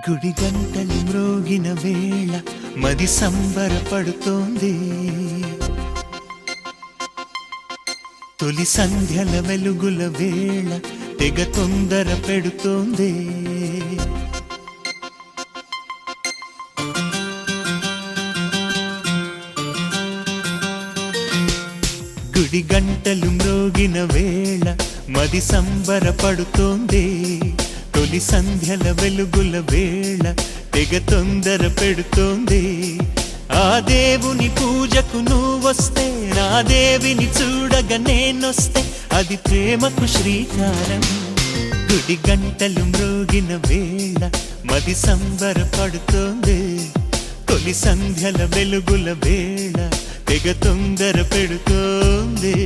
గుడి గంటలు మ్రోగిన వేళ మది సంబరపడుతోంది. తొలి సంధ్యల వెలుగుల వేళ తెగ తొందర పెడుతోంది. గుడి గంటలు మ్రోగిన వేళ మది సంబరపడుతోంది. తొలి సంధ్యల వెలుగుల వేళ తెగ తొందర పెడుతోంది. ఆ దేవుని పూజకు నువ్వొస్తే, నా దేవిని చూడగా నేనొస్తే, అది ప్రేమకు శ్రీకారం. గుడి గంటలు మ్రోగిన వేళ మది సంబరపడుతోంది. తొలి సంధ్యల వెలుగుల వేళ తెగ తొందర పెడుతోంది.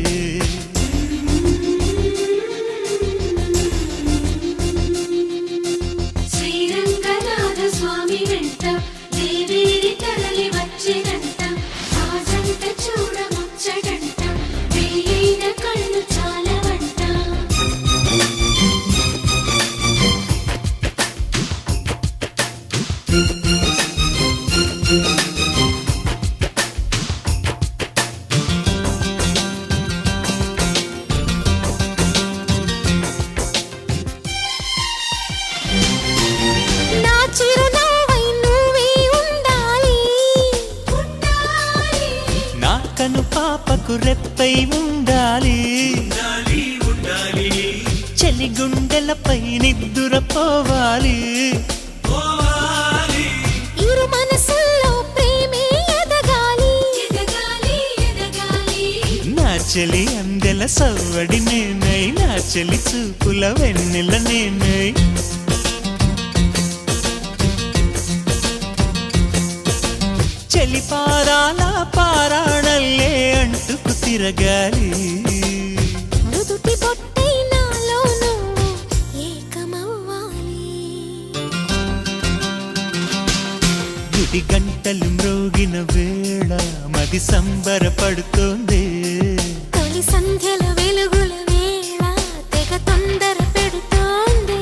కను పాపకు రెప్పై ఉండాలి, చలి గుండెలపై నిద్దురపోవాలి. ఇరు మనసుల్లో ప్రేమే ఎదగాలి, నా చెలి అందెల సవ్వడి నేనై, నా చెలి చూపుల వెన్నెల నేనై. చెలి పారాల పారాణల్లే అంటుకు తిరగాలి. మృదుటి బొట్టై నాలో నువ్వు ఏకమవ్వాలి. గుడి గంటలు మ్రోగిన వేళ మది సంబరపడుతోంది. తొలి సంధ్యల వెలుగుల వేళ తెగ తొందర పెడుతోంది.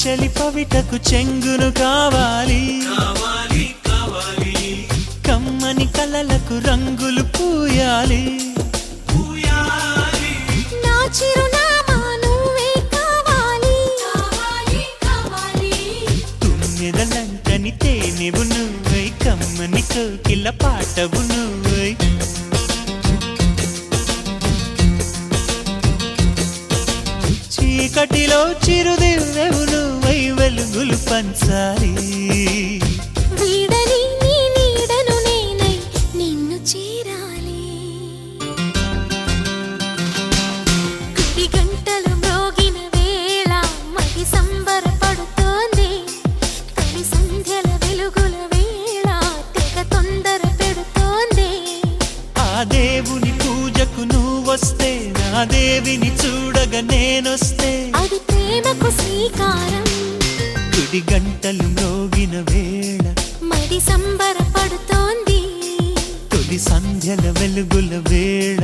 చలి పవిటకు చెంగును కావాలి, కమ్మని కలలకు రంగులు పూయాలి. నా చిరునామా నువ్వే కావాలి, తుమ్మెదలంటని తేనెవు నువ్వై, కమ్మని కోకిల పాటవు నువ్వై. చీకటిలో చిరుదివ్వెవు నువ్వై, వెలుగులు పంచాలి. వీడని నీ నీడను నేనై నిన్ను చేరాలి. గుడి గంటలు మ్రోగిన వేళ మది సంబరపడుతోంది. తొలి సంధ్యల వెలుగుల వేళ తెగ తొందర పెడుతోంది. ఆ దేవుని పూజకు నువ్వొస్తే, నా దేవిని చూడగా నేనొస్తే, అది ప్రేమకు శ్రీకారం. గుడి గంటలు మ్రోగిన వేళ మది సంబరపడుతోంది. తొలి సంధ్యల వెలుగుల వేళ